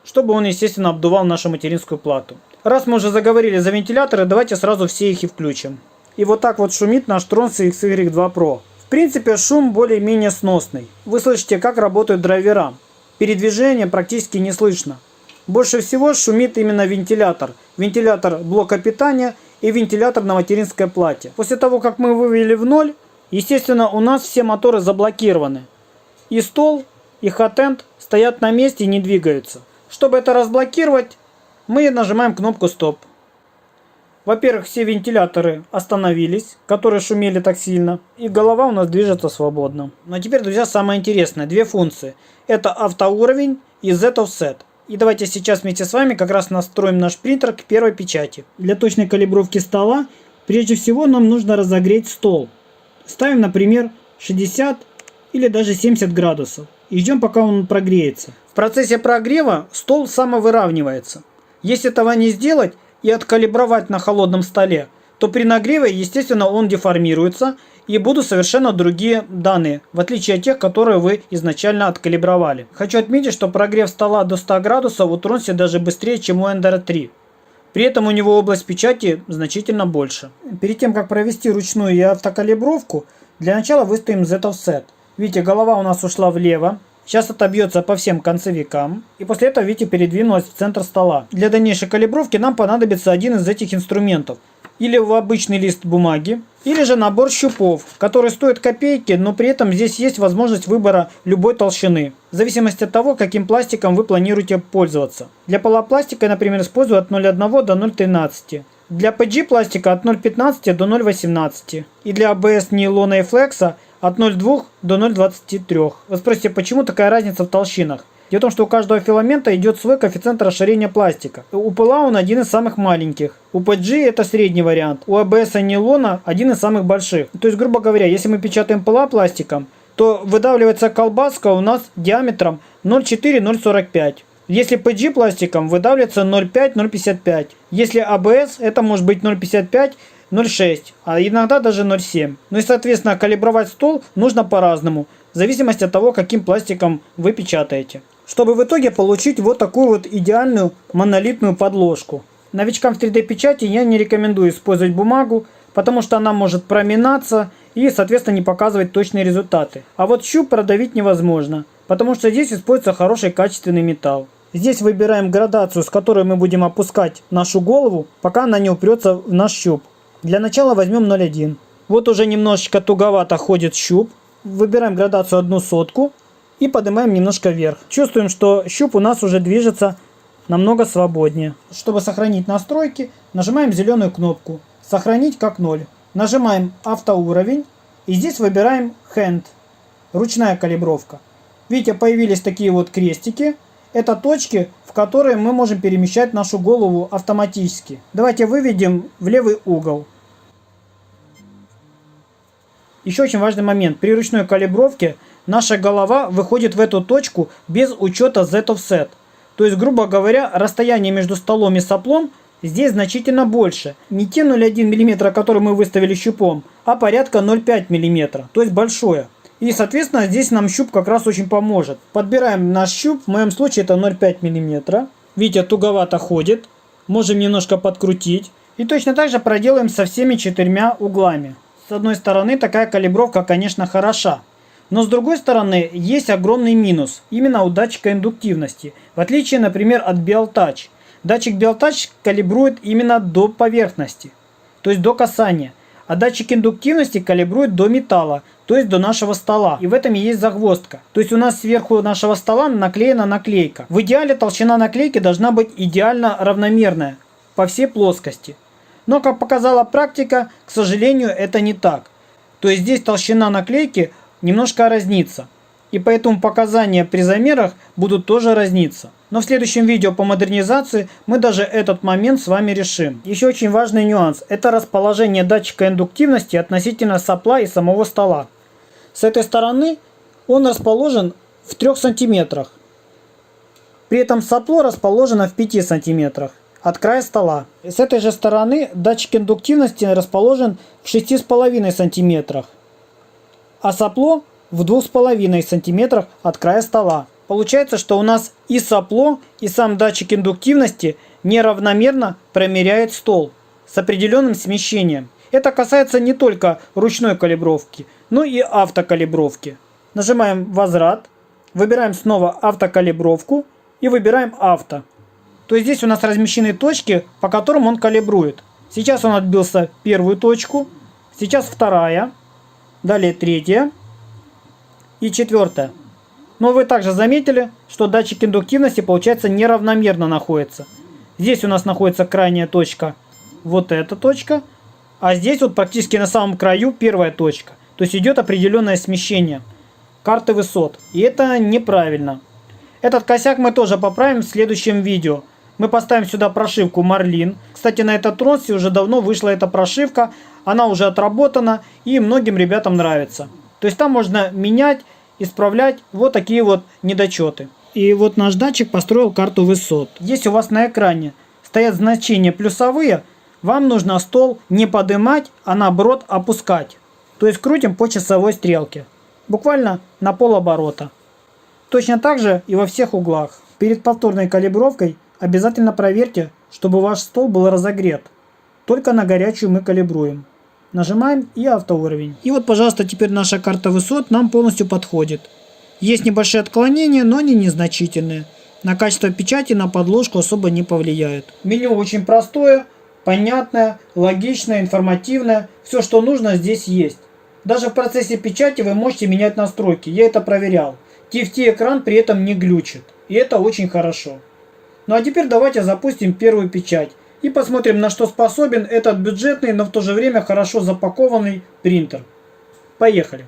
чтобы он, естественно, обдувал нашу материнскую плату. Раз мы уже заговорили за вентиляторы, давайте сразу все их и включим. И вот так вот шумит наш Tronse XY2 Pro. В принципе, шум более-менее сносный. Вы слышите, как работают драйвера. Передвижения практически не слышно. Больше всего шумит именно вентилятор. Вентилятор блока питания и вентилятор на материнской плате. После того, как мы вывели в ноль, естественно, у нас все моторы заблокированы. И стол, и хот-энд стоят на месте и не двигаются. Чтобы это разблокировать, мы нажимаем кнопку «Стоп». Во-первых, все вентиляторы остановились, которые шумели так сильно, и голова у нас движется свободно. Ну а теперь, друзья, самое интересное. Две функции. Это автоуровень и Z-Offset. И давайте сейчас вместе с вами как раз настроим наш принтер к первой печати. Для точной калибровки стола, прежде всего, нам нужно разогреть стол. Ставим, например, 60 или даже 70 градусов. И ждем, пока он прогреется. В процессе прогрева стол самовыравнивается. Если этого не сделать и откалибровать на холодном столе, то при нагреве, естественно, он деформируется и будут совершенно другие данные, в отличие от тех, которые вы изначально откалибровали. Хочу отметить, что прогрев стола до 100 градусов у Tronse даже быстрее, чем у Ender 3. При этом у него область печати значительно больше. Перед тем, как провести ручную и автокалибровку, для начала выставим Z-Offset. Видите, голова у нас ушла влево. Сейчас отобьется по всем концевикам. И после этого, видите, передвинулась в центр стола. Для дальнейшей калибровки нам понадобится один из этих инструментов. Или в обычный лист бумаги, или же набор щупов, который стоит копейки, но при этом здесь есть возможность выбора любой толщины, в зависимости от того, каким пластиком вы планируете пользоваться. Для полопластика, например, использую от 0,1 до 0,13. Для PG пластика от 0,15 до 0,18. И для ABS нейлона и флекса от 0,2 до 0,23. Вы спросите, почему такая разница в толщинах? Дело в том, что у каждого филамента идет свой коэффициент расширения пластика. У ПЛА он один из самых маленьких. У PG это средний вариант. У ABS нейлона один из самых больших. То есть, грубо говоря, если мы печатаем ПЛА пластиком, то выдавливается колбаска у нас диаметром 0,4-0,45. Если PG пластиком выдавливается 0,5-0,55. Если ABS это может быть 0,55, 0,6, а иногда даже 0,7. Ну и соответственно калибровать стол нужно по-разному, в зависимости от того, каким пластиком вы печатаете. Чтобы в итоге получить вот такую вот идеальную монолитную подложку. Новичкам в 3D печати я не рекомендую использовать бумагу, потому что она может проминаться и, соответственно, не показывать точные результаты. А вот щуп продавить невозможно, потому что здесь используется хороший качественный металл. Здесь выбираем градацию, с которой мы будем опускать нашу голову, пока она не упрется в наш щуп. Для начала возьмем 0,1. Вот уже немножечко туговато ходит щуп. Выбираем градацию 1/100 и поднимаем немножко вверх. Чувствуем, что щуп у нас уже движется намного свободнее. Чтобы сохранить настройки, нажимаем зеленую кнопку «Сохранить как 0». Нажимаем «Автоуровень» и здесь выбираем «Hand» – ручная калибровка. Видите, появились такие вот крестики. Это точки, в которые мы можем перемещать нашу голову автоматически. Давайте выведем в левый угол. Еще очень важный момент. При ручной калибровке наша голова выходит в эту точку без учета Z-offset. То есть, грубо говоря, расстояние между столом и соплом здесь значительно больше. Не те 0,1 мм, которые мы выставили щупом, а порядка 0,5 мм. То есть большое. И, соответственно, здесь нам щуп как раз очень поможет. Подбираем наш щуп. В моем случае это 0,5 мм. Видите, туговато ходит. Можем немножко подкрутить. И точно так же проделаем со всеми 4 углами. С одной стороны, такая калибровка, конечно, хороша. Но с другой стороны, есть огромный минус именно у датчика индуктивности. В отличие, например, от BealTouch. Датчик BealTouch калибрует именно до поверхности, то есть до касания. А датчик индуктивности калибрует до металла, то есть до нашего стола. И в этом и есть загвоздка. То есть у нас сверху нашего стола наклеена наклейка. В идеале толщина наклейки должна быть идеально равномерная по всей плоскости. Но, как показала практика, к сожалению, это не так. То есть здесь толщина наклейки немножко разнится. И поэтому показания при замерах будут тоже разниться. Но в следующем видео по модернизации мы даже этот момент с вами решим. Еще очень важный нюанс – это расположение датчика индуктивности относительно сопла и самого стола. С этой стороны он расположен в 3 сантиметрах. При этом сопло расположено в 5 сантиметрах от края стола. С этой же стороны датчик индуктивности расположен в 6,5 сантиметрах, а сопло в 2,5 сантиметрах от края стола. Получается, что у нас и сопло, и сам датчик индуктивности неравномерно промеряет стол с определенным смещением. Это касается не только ручной калибровки, но и автокалибровки. Нажимаем «Возврат», выбираем снова автокалибровку и выбираем «Авто». То есть здесь у нас размещены точки, по которым он калибрует. Сейчас он отбился первую точку, сейчас вторая, далее третья и 4. Но вы также заметили, что датчик индуктивности, получается, неравномерно находится. Здесь у нас находится крайняя точка, вот эта точка, а здесь вот практически на самом краю первая точка. То есть идет определенное смещение карты высот. И это неправильно. Этот косяк мы тоже поправим в следующем видео. Мы поставим сюда прошивку Marlin. Кстати, на этот тросе уже давно вышла эта прошивка. Она уже отработана и многим ребятам нравится. То есть там можно менять, исправлять вот такие вот недочеты. И вот наш датчик построил карту высот. Если у вас на экране стоят значения плюсовые, вам нужно стол не поднимать, а наоборот опускать. То есть крутим по часовой стрелке. Буквально на полоборота. Точно так же и во всех углах. Перед повторной калибровкой обязательно проверьте, чтобы ваш стол был разогрет. Только на горячую мы калибруем. Нажимаем и автоуровень. И вот, пожалуйста, теперь наша карта высот нам полностью подходит. Есть небольшие отклонения, но они незначительные. На качество печати, на подложку особо не повлияет. Меню очень простое, понятное, логичное, информативное. Все, что нужно, здесь есть. Даже в процессе печати вы можете менять настройки. Я это проверял. TFT экран при этом не глючит. И это очень хорошо. Ну а теперь давайте запустим первую печать. И посмотрим, на что способен этот бюджетный, но в то же время хорошо запакованный принтер. Поехали!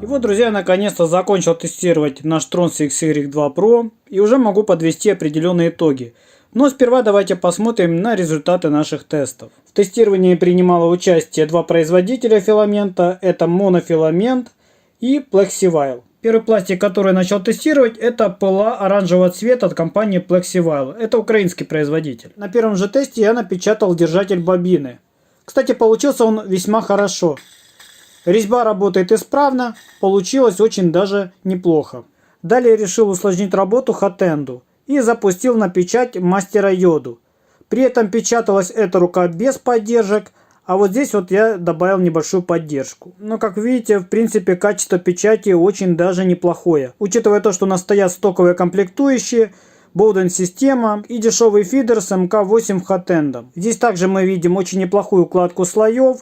И вот, друзья, я наконец-то закончил тестировать наш Tronz XY2 Pro и уже могу подвести определенные итоги. Но сперва давайте посмотрим на результаты наших тестов. В тестировании принимало участие два производителя филамента, это Monofilamент и Plexivile. Первый пластик, который я начал тестировать, это ПЛА оранжевого цвета от компании Plexivile. Это украинский производитель. На первом же тесте я напечатал держатель бобины. Кстати, получился он весьма хорошо. Резьба работает исправно, получилось очень даже неплохо. Далее решил усложнить работу Hotend и запустил на печать мастера Йоду. При этом печаталась эта рука без поддержек, а вот здесь вот я добавил небольшую поддержку. Но как видите, в принципе качество печати очень даже неплохое. Учитывая то, что у нас стоят стоковые комплектующие, Bowden система и дешевый фидер с МК8 Hotend. Здесь также мы видим очень неплохую укладку слоев.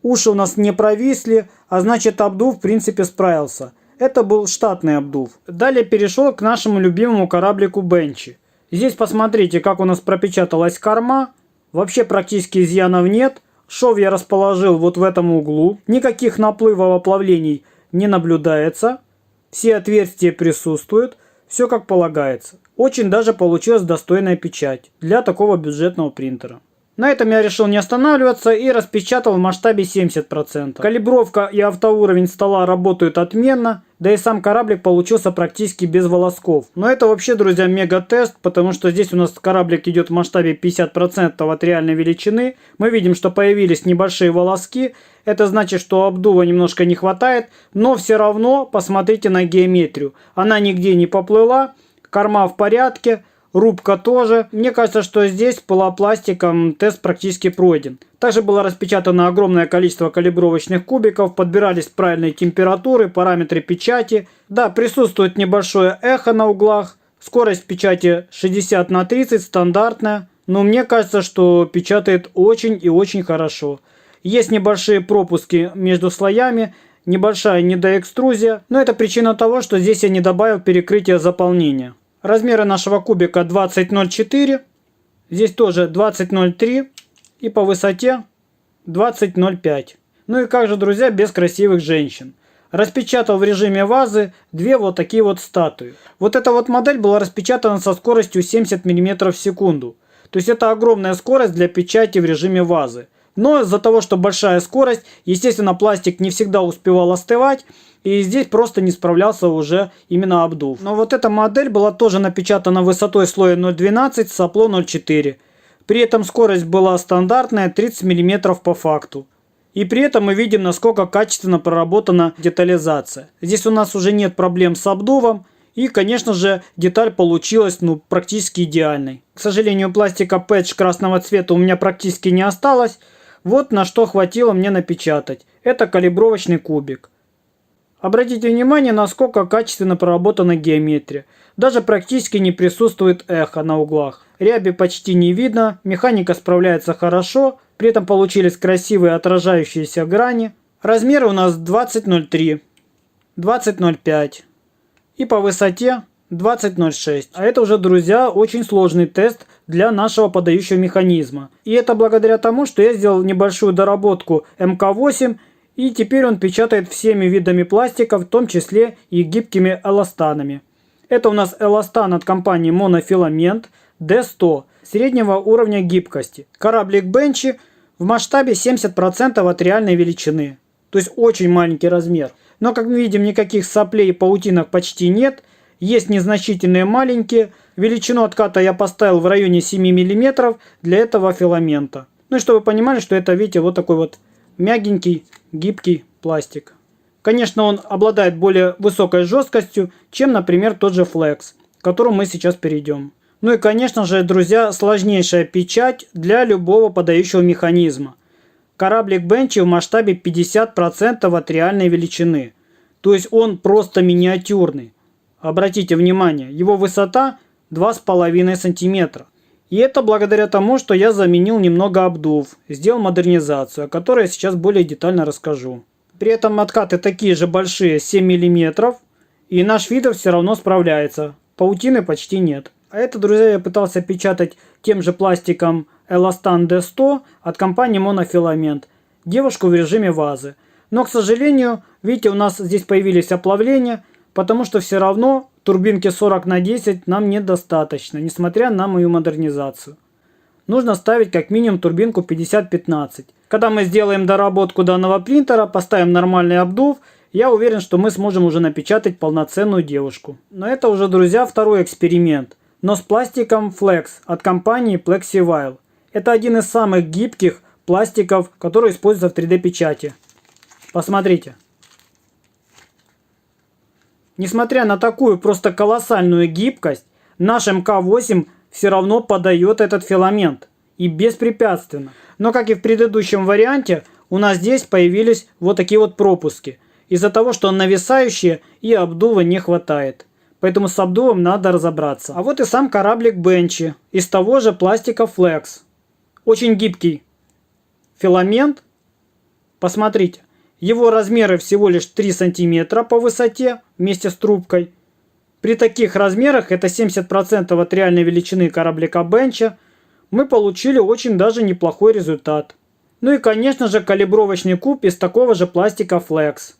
Уши у нас не провисли, а значит обдув в принципе справился. Это был штатный обдув. Далее перешел к нашему любимому кораблику Бенчи. Здесь посмотрите, как у нас пропечаталась корма. Вообще практически изъянов нет. Шов я расположил вот в этом углу. Никаких наплывов оплавлений не наблюдается. Все отверстия присутствуют. Все как полагается. Очень даже получилась достойная печать для такого бюджетного принтера. На этом я решил не останавливаться и распечатал в масштабе 70%. Калибровка и автоуровень стола работают отменно, да и сам кораблик получился практически без волосков. Но это вообще, друзья, мега-тест, потому что здесь у нас кораблик идет в масштабе 50% от реальной величины. Мы видим, что появились небольшие волоски. Это значит, что обдува немножко не хватает, но все равно посмотрите на геометрию. Она нигде не поплыла, корма в порядке. Рубка тоже. Мне кажется, что здесь пылопластиком тест практически пройден. Также было распечатано огромное количество калибровочных кубиков, подбирались правильные температуры, параметры печати. Да, присутствует небольшое эхо на углах. Скорость печати 60/30, стандартная. Но мне кажется, что печатает очень и очень хорошо. Есть небольшие пропуски между слоями, небольшая недоэкструзия. Но это причина того, что здесь я не добавил перекрытие заполнения. Размеры нашего кубика 20,04, здесь тоже 20,03 и по высоте 20,05. Ну и как же, друзья, без красивых женщин. Распечатал в режиме вазы две вот такие вот статуи. Вот эта вот модель была распечатана со скоростью 70 мм в секунду. То есть это огромная скорость для печати в режиме вазы. Но из-за того, что большая скорость, естественно, пластик не всегда успевал остывать. И здесь просто не справлялся уже именно обдув. Но вот эта модель была тоже напечатана высотой слоя 0,12, сопло 0,4. При этом скорость была стандартная 30 мм по факту. И при этом мы видим, насколько качественно проработана детализация. Здесь у нас уже нет проблем с обдувом. И, конечно же, деталь получилась практически идеальной. К сожалению, пластика пэтч красного цвета у меня практически не осталось. Вот на что хватило мне напечатать. Это калибровочный кубик. Обратите внимание, насколько качественно проработана геометрия. Даже практически не присутствует эхо на углах. Ряби почти не видно, механика справляется хорошо, при этом получились красивые отражающиеся грани. Размеры у нас 20,03, 20,05 и по высоте 20,06. А это уже, друзья, очень сложный тест для нашего подающего механизма. И это благодаря тому, что я сделал небольшую доработку МК8. И теперь он печатает всеми видами пластика, в том числе и гибкими эластанами. Это у нас эластан от компании Monofilamент. D100 среднего уровня гибкости. Кораблик Бенчи в масштабе 70% от реальной величины. То есть очень маленький размер. Но, как мы видим, никаких соплей и паутинок почти нет. Есть незначительные маленькие. Величину отката я поставил в районе 7 мм для этого филамента. Ну и чтобы вы понимали, что это, видите, вот такой вот мягенький, гибкий пластик. Конечно, он обладает более высокой жесткостью, чем, например, тот же Flex, к которому мы сейчас перейдем. Ну и, конечно же, друзья, сложнейшая печать для любого подающего механизма. Кораблик Бенчи в масштабе 50% от реальной величины. То есть он просто миниатюрный. Обратите внимание, его высота 2,5 см. И это благодаря тому, что я заменил немного обдув, сделал модернизацию, о которой я сейчас более детально расскажу. При этом откаты такие же большие, 7 мм, и наш фидер все равно справляется. Паутины почти нет. А это, друзья, я пытался печатать тем же пластиком Elastan D100 от компании Monofilament. Девушку в режиме вазы. Но, к сожалению, видите, у нас здесь появились оплавления, потому что все равно турбинки 40×10 нам недостаточно, несмотря на мою модернизацию. Нужно ставить как минимум турбинку 50-15. Когда мы сделаем доработку данного принтера, поставим нормальный обдув, я уверен, что мы сможем уже напечатать полноценную девушку. Но это уже, друзья, второй эксперимент. Но с пластиком Flex от компании Plexivile. Это один из самых гибких пластиков, который используется в 3D печати. Посмотрите. Несмотря на такую просто колоссальную гибкость, наш МК8 все равно подает этот филамент. И беспрепятственно. Но как и в предыдущем варианте, у нас здесь появились вот такие вот пропуски. Из-за того, что он нависающий и обдува не хватает. Поэтому с обдувом надо разобраться. А вот и сам кораблик Бенчи. Из того же пластика Flex. Очень гибкий филамент. Посмотрите. Его размеры всего лишь 3 см по высоте вместе с трубкой. При таких размерах, это 70% от реальной величины кораблика Бенча, мы получили очень даже неплохой результат. Ну и, конечно же, калибровочный куб из такого же пластика Flex.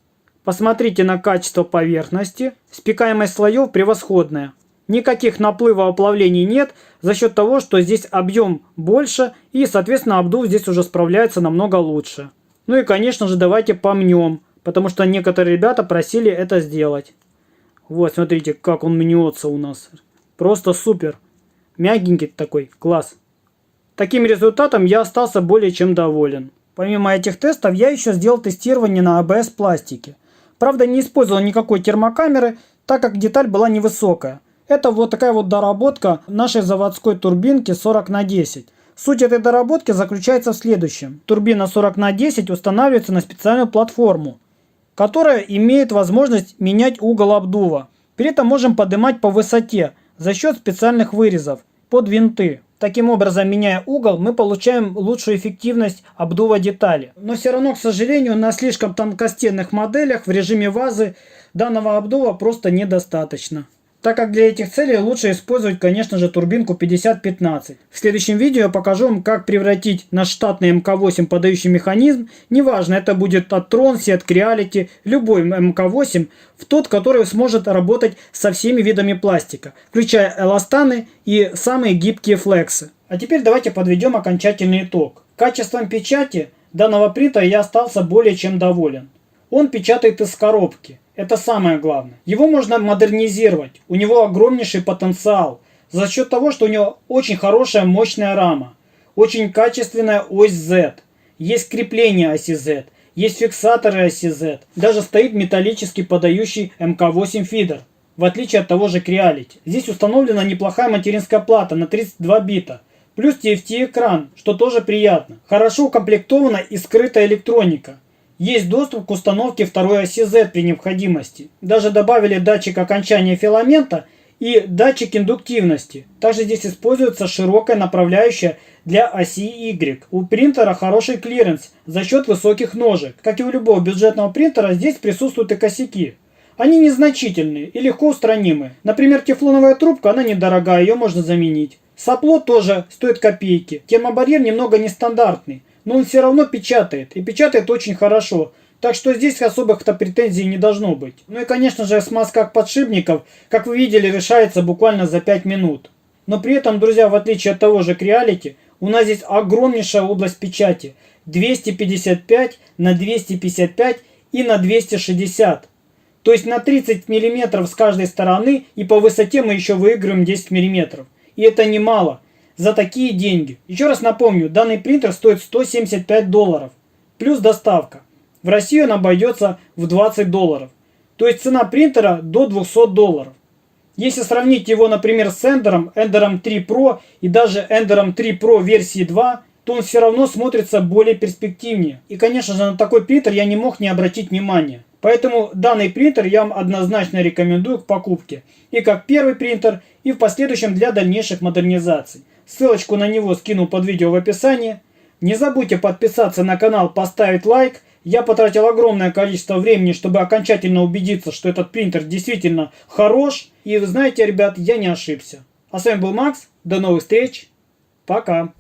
Посмотрите на качество поверхности. Спекаемость слоев превосходная. Никаких наплыва оплавлений нет за счет того, что здесь объем больше и, соответственно, обдув здесь уже справляется намного лучше. Ну и, конечно же, давайте помнем, потому что некоторые ребята просили это сделать. Вот, смотрите, как он мнется у нас. Просто супер. Мягенький такой, класс. Таким результатом я остался более чем доволен. Помимо этих тестов, я еще сделал тестирование на ABS пластике. Правда, не использовал никакой термокамеры, так как деталь была невысокая. Это вот такая вот доработка нашей заводской турбинки 40×10. Суть этой доработки заключается в следующем. Турбина 40×10 устанавливается на специальную платформу, которая имеет возможность менять угол обдува. При этом можем поднимать по высоте за счет специальных вырезов под винты. Таким образом, меняя угол, мы получаем лучшую эффективность обдува детали. Но все равно, к сожалению, на слишком тонкостенных моделях в режиме вазы данного обдува просто недостаточно. Так как для этих целей лучше использовать, конечно же, турбинку 50-15. В следующем видео я покажу вам, как превратить наш штатный МК8 подающий механизм, неважно, это будет от Tronsi, от Creality, любой МК8, в тот, который сможет работать со всеми видами пластика, включая эластаны и самые гибкие флексы. А теперь давайте подведем окончательный итог. Качеством печати данного принтера я остался более чем доволен. Он печатает из коробки. Это самое главное. Его можно модернизировать. У него огромнейший потенциал. За счет того, что у него очень хорошая мощная рама. Очень качественная ось Z. Есть крепление оси Z. Есть фиксаторы оси Z. Даже стоит металлический подающий МК8 фидер. В отличие от того же Creality. Здесь установлена неплохая материнская плата на 32 бита. Плюс TFT экран, что тоже приятно. Хорошо укомплектована и скрытая электроника. Есть доступ к установке второй оси Z при необходимости. Даже добавили датчик окончания филамента и датчик индуктивности. Также здесь используется широкая направляющая для оси Y. У принтера хороший клиренс за счет высоких ножек. Как и у любого бюджетного принтера, здесь присутствуют и косяки. Они незначительные и легко устранимы. Например, тефлоновая трубка, она недорогая, ее можно заменить. Сопло тоже стоит копейки. Термобарьер немного нестандартный. Но он все равно печатает. И печатает очень хорошо. Так что здесь особых-то претензий не должно быть. Ну и конечно же смазка подшипников, как вы видели, решается буквально за 5 минут. Но при этом, друзья, в отличие от того же Creality, у нас здесь огромнейшая область печати. 255 на 255 и на 260. То есть на 30 мм с каждой стороны, и по высоте мы еще выигрываем 10 мм. И это немало за такие деньги. Еще раз напомню, данный принтер стоит $175. Плюс доставка. В Россию он обойдется в $20. То есть цена принтера до $200. Если сравнить его, например, с Ender'ом 3 Pro и даже Ender'ом 3 Pro версии 2, то он все равно смотрится более перспективнее. И, конечно же, на такой принтер я не мог не обратить внимания. Поэтому данный принтер я вам однозначно рекомендую к покупке. И как первый принтер, и в последующем для дальнейших модернизаций. Ссылочку на него скину под видео в описании. Не забудьте подписаться на канал, поставить лайк. Я потратил огромное количество времени, чтобы окончательно убедиться, что этот принтер действительно хорош. И вы знаете, ребят, я не ошибся. А с вами был Макс. До новых встреч. Пока.